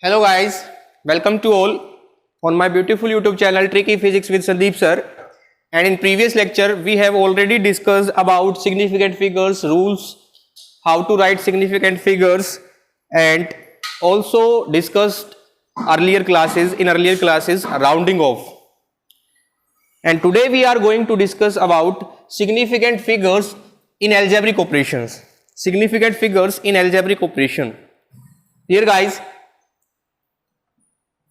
Hello guys, welcome to all on my beautiful YouTube channel Tricky Physics with Sandeep sir. And in previous lecture we have already discussed about significant figures, rules, how to write significant figures, and also discussed in earlier classes rounding off. And today we are going to discuss about significant figures in algebraic operations. Significant figures in algebraic operation. Here guys,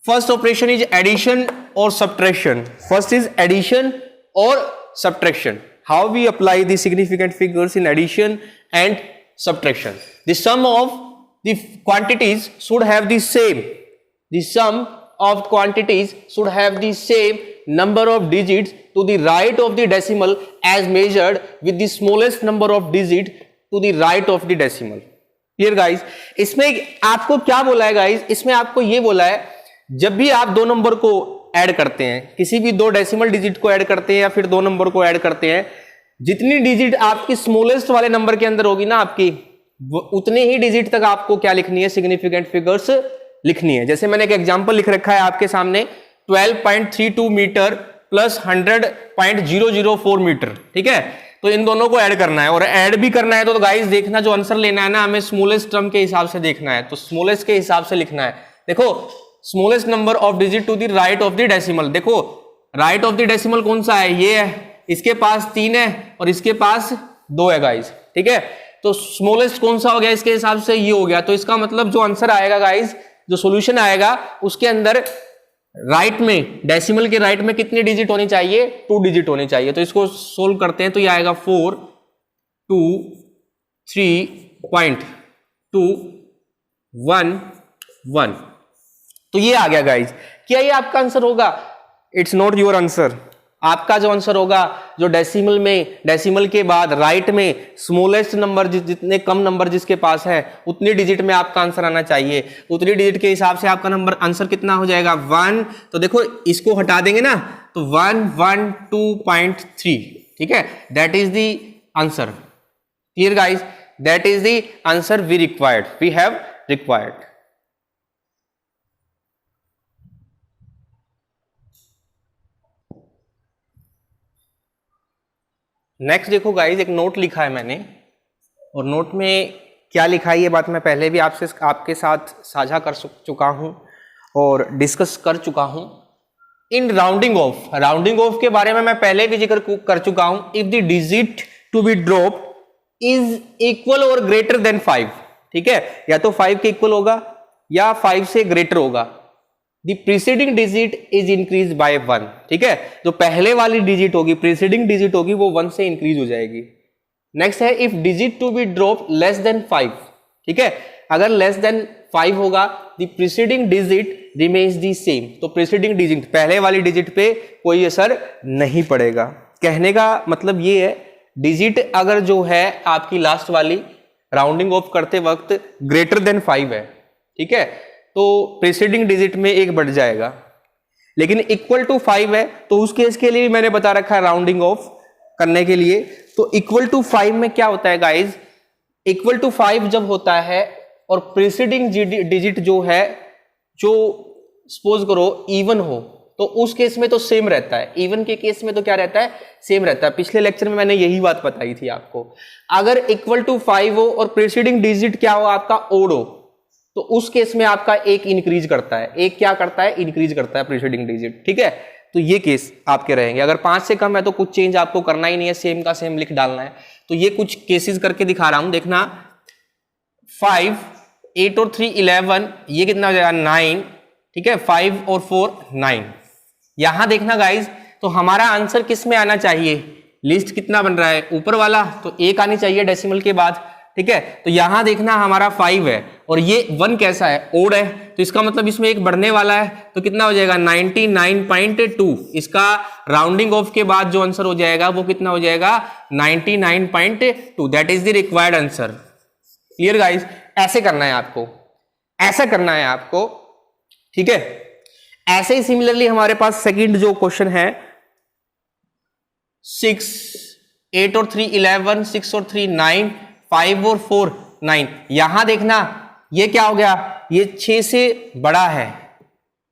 first operation is addition or subtraction. First is addition or subtraction. How we apply the significant figures in addition and subtraction. The sum of the quantities should have the same. The sum of quantities should have the same number of digits to the right of the decimal as measured with the smallest number of digits to the right of the decimal. Here guys, इसमें आपको क्या बोला है guys? इसमें आपको ये बोला है जब भी आप दो नंबर को ऐड करते हैं, किसी भी दो डेसिमल डिजिट को ऐड करते हैं या फिर दो नंबर को ऐड करते हैं, जितनी डिजिट आपकी स्मॉलेस्ट वाले नंबर के अंदर होगी ना आपकी, उतने ही डिजिट तक आपको क्या लिखनी है, सिग्निफिकेंट फिगर्स लिखनी है. जैसे मैंने एक एग्जांपल लिख रखा है आपके सामने 12.32 मीटर प्लस 100.004 मीटर. ठीक है, तो इन दोनों को ऐड करना है और ऐड भी करना है तो गाइस देखना जो आंसर लेना है ना, हमें स्मॉलेस्ट टर्म के हिसाब से देखना है. तो स्मॉलेस्ट के हिसाब से लिखना है. देखो smallest number of digit to the right of the decimal. देखो राइट ऑफ द डेसिमल कौन सा है, ये है, इसके पास 3 है और इसके पास 2 है गाइस. ठीक है, तो स्मॉलेस्ट कौन सा हो गया, इसके हिसाब से ये हो गया. तो इसका मतलब जो आंसर आएगा गाइस, जो सॉल्यूशन आएगा उसके अंदर राइट में, डेसिमल के राइट में कितनी डिजिट होनी चाहिए, 2 डिजिट होनी चाहिए. तो इसको सोल्व करते हैं तो ये आएगा 423.211. तो ये आ गया गाइज. क्या ये आपका आंसर होगा? It's not your answer. आपका जो आंसर होगा, जो डेसिमल में, डेसिमल के बाद राइट में स्मॉलेस्ट नंबर, जितने कम नंबर जिसके पास है उतनी डिजिट में आपका आंसर आना चाहिए. उतनी डिजिट के हिसाब से आपका नंबर आंसर कितना हो जाएगा, 1. तो देखो इसको हटा देंगे ना तो 112.3. ठीक है, that is the answer. Clear guys, that is the answer we required, we have required. Next देखो गाइज, एक नोट लिखा है मैंने और नोट में क्या लिखा है ये बात मैं पहले भी आपके साथ साझा कर चुका हूं और डिस्कस कर चुका हूं. इन राउंडिंग ऑफ, राउंडिंग ऑफ के बारे में मैं पहले भी जिक्र कर चुका हूं. If the digit to be drop is equal और ग्रेटर देन 5. ठीक है, या तो 5 के इक्वल होगा या 5 से ग्रेटर होगा. The preceding digit is increased by 1. ठीक है, जो पहले वाली डिजिट होगी, प्रीसीडिंग डिजिट होगी, वो 1 से इंक्रीज हो जाएगी. नेक्स्ट है if digit to be drop less than 5. ठीक है, अगर लेस देन 5 होगा, the preceding digit remains the same. तो प्रीसीडिंग डिजिट, पहले वाली डिजिट पे कोई असर नहीं पड़ेगा. कहने का मतलब ये है, डिजिट अगर जो है आपकी लास्ट वाली राउंडिंग ऑफ करते वक्त ग्रेटर देन 5 है, ठीक है, तो प्रीसीडिंग डिजिट में एक बढ़ जाएगा. लेकिन इक्वल टू 5 है तो उस केस के लिए भी मैंने बता रखा है राउंडिंग ऑफ करने के लिए. तो इक्वल टू 5 में क्या होता है गाइज, इक्वल टू 5 जब होता है और प्रीसीडिंग डिजिट जो है, जो सपोज करो इवन हो, तो उस केस में तो सेम रहता है. इवन के केस में तो क्या रहता है, सेम रहता है. पिछले लेक्चर में मैंने यही बात बताई थी आपको. अगर इक्वल टू 5 हो और प्रीसीडिंग डिजिट क्या हो आपका, ओड हो, तो उस केस में आपका एक इंक्रीज करता है. एक क्या करता है, इंक्रीज करता है प्रीसीडिंग डिजिट. ठीक है, तो ये केस आपके रहेंगे. अगर 5 से कम है तो कुछ चेंज आपको करना ही नहीं है, सेम का सेम लिख डालना है. तो ये कुछ केसेस करके दिखा रहा हूं, देखना. 5, 8 और 3 11, ये कितना हो जाएगा, 9. ठीक है, 5 और 4 9. यहां देखना गाइज, तो हमारा आंसर किस में आना चाहिए, लिस्ट कितना बन रहा है, ऊपर वाला, तो 1 आनी चाहिए डेसिमल के बाद. ठीक है, तो यहां देखना हमारा 5 है और ये 1 कैसा है, ओड है, तो इसका मतलब इसमें एक बढ़ने वाला है. तो कितना हो जाएगा, 99.2. इसका राउंडिंग ऑफ के बाद जो आंसर हो जाएगा वो कितना हो जाएगा, 99.2. That is the required answer. Clear guys, ऐसे करना है आपको, ऐसा करना है आपको. ठीक है, ऐसे ही सिमिलरली हमारे पास सेकंड जो क्वेश्चन है, 6, 8 और 3 11, 6 और 3 9, 5 और 4 9. यहां देखना ये क्या हो गया, ये 6 से बड़ा है,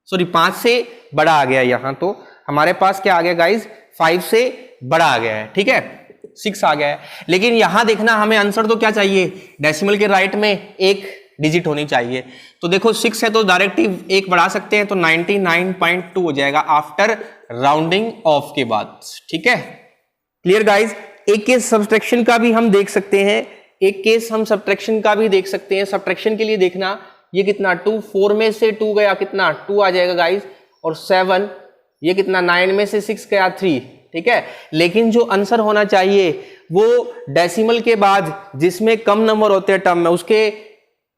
सॉरी 5 से बड़ा आ गया यहाँ, तो हमारे पास क्या आ गया गाइज, 5 से बड़ा आ गया है, ठीक है, 6 आ गया है। लेकिन यहां देखना हमें आंसर तो क्या चाहिए, डेसिमल के राइट में एक डिजिट होनी चाहिए। तो देखो 6 है तो डायरेक्ट ही एक बढ़ा सकते हैं, तो 99.2 हो जाएगा आफ्टर राउंडिंग ऑफ के बाद, ठीक है। Clear guys. एक केस सब्ट्रैक्शन का भी हम देख सकते हैं, एक केस हम सब्ट्रैक्शन का भी देख सकते हैं। सब्ट्रैक्शन के लिए देखना ये कितना 2, 4 में से 2 गया कितना 2 आ जाएगा गाइज, और 7 ये कितना 9 में से 6 गया 3, ठीक है। लेकिन जो आंसर होना चाहिए वो डेसिमल के बाद जिसमें कम नंबर होते हैं टर्म में, उसके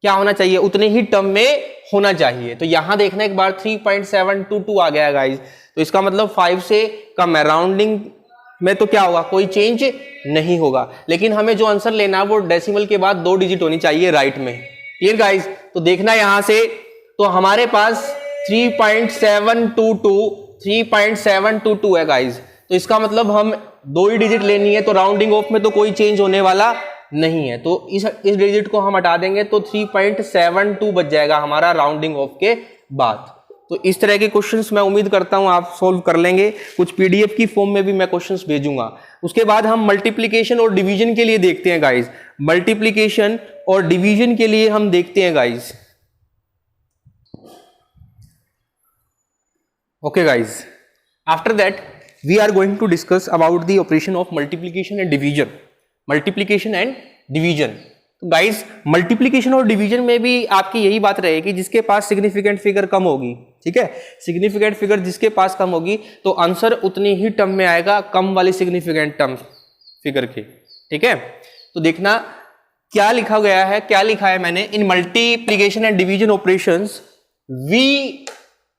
क्या होना चाहिए, उतने ही टर्म में होना चाहिए। तो यहां देखना एक बार 3.722 आ गया गाइज, तो इसका मतलब 5 से कम है। राउंडिंग में तो क्या होगा, कोई चेंज नहीं होगा, लेकिन हमें जो आंसर लेना है वो डेसिमल के बाद 2 डिजिट होनी चाहिए राइट में। Clear guys. तो देखना यहां से, तो हमारे पास 3.722 है गाइज, तो इसका मतलब हम 2 ही डिजिट लेनी है, तो राउंडिंग ऑफ में तो कोई चेंज होने वाला नहीं है, तो इस डिजिट को हम हटा देंगे तो 3.72 बच जाएगा हमारा राउंडिंग ऑफ के बाद। तो इस तरह के क्वेश्चंस मैं उम्मीद करता हूं आप सॉल्व कर लेंगे, कुछ पीडीएफ की फॉर्म में भी मैं क्वेश्चंस भेजूंगा। उसके बाद हम मल्टीप्लिकेशन और डिवीजन के लिए देखते हैं गाइज, मल्टीप्लिकेशन और डिवीजन के लिए हम देखते हैं guys. Okay guys, after that we are going to discuss about the operation of multiplication and division, multiplication and division। तो गाइस मल्टीप्लिकेशन और डिवीजन में भी आपकी यही बात रहेगी, जिसके पास सिग्निफिकेंट फिगर कम होगी, ठीक है, सिग्निफिकेंट फिगर जिसके पास कम होगी तो आंसर उतनी ही टर्म में आएगा कम वाली सिग्निफिकेंट टर्म फिगर के, ठीक है। तो देखना क्या लिखा गया है, क्या लिखा है मैंने, in multiplication and division operations we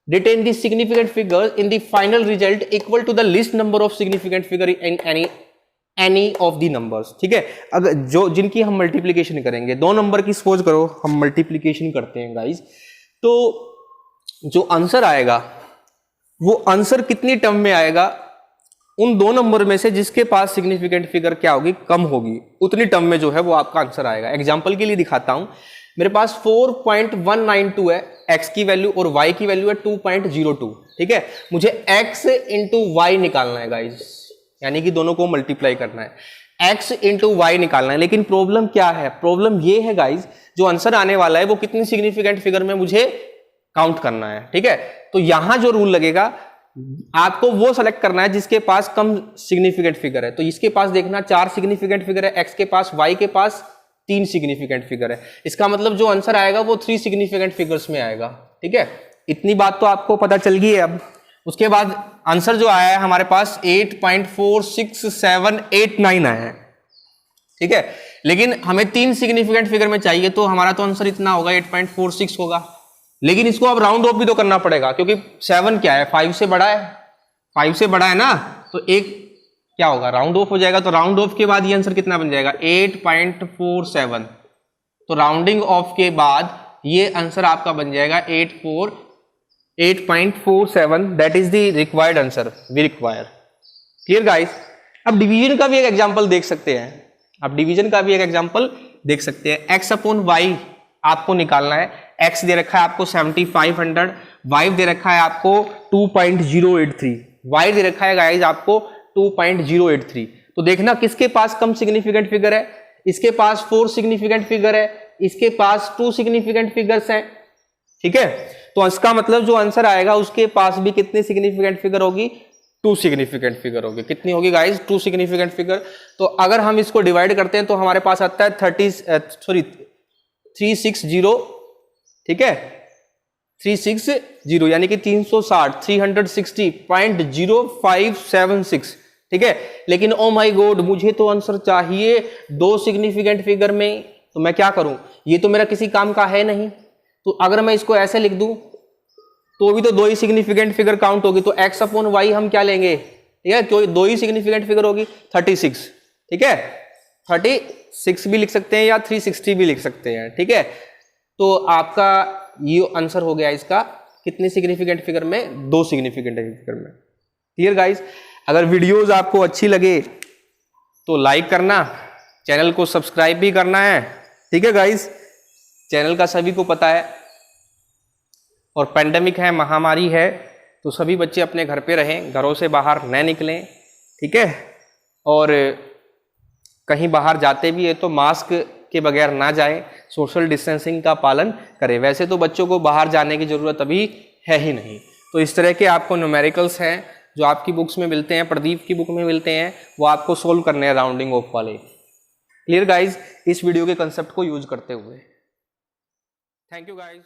retain the significant figures in the final result equal to the least number of significant figure in any of the numbers, ठीक है। अगर जो जिनकी हम मल्टीप्लिकेशन करेंगे, 2 नंबर की सपोज करो हम मल्टीप्लिकेशन करते हैं गाइज, तो जो आंसर आएगा वो आंसर कितनी टर्म में आएगा, उन 2 नंबर में से जिसके पास सिग्निफिकेंट फिगर क्या होगी, कम होगी, उतनी टर्म में जो है वो आपका आंसर आएगा। एग्जाम्पल के लिए दिखाता हूं, मेरे पास 4.192 है x की वैल्यू और y की वैल्यू है 2.02, ठीक है। मुझे x इंटू वाई निकालना है गाइज, यानी कि दोनों को मल्टीप्लाई करना है, x इंटू वाई निकालना है। लेकिन प्रॉब्लम क्या है, प्रॉब्लम ये है गाइज, जो आंसर आने वाला है वो कितनी सिग्निफिकेंट फिगर में मुझे काउंट करना है, ठीक है। तो यहां जो रूल लगेगा, आपको वो सेलेक्ट करना है जिसके पास कम सिग्निफिकेंट फिगर है। तो इसके पास देखना 4 सिग्निफिकेंट फिगर है, x के पास, y के पास 3 सिग्निफिकेंट फिगर है। इसका मतलब जो आंसर आएगा वो 3 सिग्निफिकेंट फिगर्स में आएगा, ठीक है। इतनी बात तो आपको पता चल गई है। अब उसके बाद आंसर जो आया है हमारे पास 8.46789 आया है, ठीक है। लेकिन हमें 3 सिग्निफिकेंट फिगर में चाहिए, तो हमारा तो आंसर इतना होगा 8.46 होगा। लेकिन इसको अब राउंड ऑफ भी तो करना पड़ेगा, क्योंकि 7 क्या है, 5 से बड़ा है, 5 से बड़ा है ना, तो एक क्या होगा, राउंड ऑफ हो जाएगा। तो राउंड ऑफ के बाद ये आंसर कितना बन जाएगा 8.47। तो राउंडिंग ऑफ के बाद ये आंसर आपका बन जाएगा 8.47, that is the required answer we require. Clear guys. अब डिवीजन का भी एक एग्जांपल देख सकते हैं, अब डिवीजन का भी एक एग्जांपल देख सकते हैं। x अपॉन वाई आपको निकालना है, x दे रखा है आपको 7500, y दे रखा है आपको 2.083, y दे रखा है गाइस आपको 2.083। तो देखना किसके पास कम सिग्निफिकेंट फिगर है, इसके पास 4 सिग्निफिकेंट फिगर है, इसके पास 2 सिग्निफिकेंट फिगर्स हैं, ठीक है। तो इसका मतलब जो आंसर आएगा उसके पास भी कितनी सिग्निफिकेंट फिगर होगी, 2 सिग्निफिकेंट फिगर होगी। कितनी होगी गाइस, 2 सिग्निफिकेंट फिगर। तो अगर हम इसको डिवाइड करते हैं तो हमारे पास आता है 360, ठीक है, 360 यानी कि 360, 360.0576, ठीक है। लेकिन ओ माय गॉड, मुझे तो आंसर चाहिए 2 सिग्निफिकेंट फिगर में, तो मैं क्या करूं, ये तो मेरा किसी काम का है नहीं। तो अगर मैं इसको ऐसे लिख दूं तो भी तो 2 ही सिग्निफिकेंट फिगर काउंट होगी। तो x अपॉन वाई हम क्या लेंगे, ठीक है, क्योंकि 2 ही सिग्निफिकेंट फिगर होगी, 36, ठीक है, 36 भी लिख सकते हैं या 360 भी लिख सकते हैं, ठीक है। तो आपका ये आंसर हो गया इसका कितनी सिग्निफिकेंट फिगर में, 2 सिग्निफिकेंट फिगर में। Clear guys. अगर वीडियोस आपको अच्छी लगे तो लाइक करना, चैनल को सब्सक्राइब भी करना है, ठीक है गाइस। चैनल का सभी को पता है और पेंडेमिक है, महामारी है, तो सभी बच्चे अपने घर पे रहें, घरों से बाहर न निकलें, ठीक है। और कहीं बाहर जाते भी है तो मास्क के बगैर ना जाएं, सोशल डिस्टेंसिंग का पालन करें। वैसे तो बच्चों को बाहर जाने की ज़रूरत अभी है ही नहीं। तो इस तरह के आपको न्यूमेरिकल्स हैं जो आपकी बुक्स में मिलते हैं, प्रदीप की बुक में मिलते हैं, वो आपको सोल्व करने हैं राउंडिंग ऑफ वाले। क्लियर गाइज, इस वीडियो के कंसेप्ट को यूज करते हुए। Thank you guys.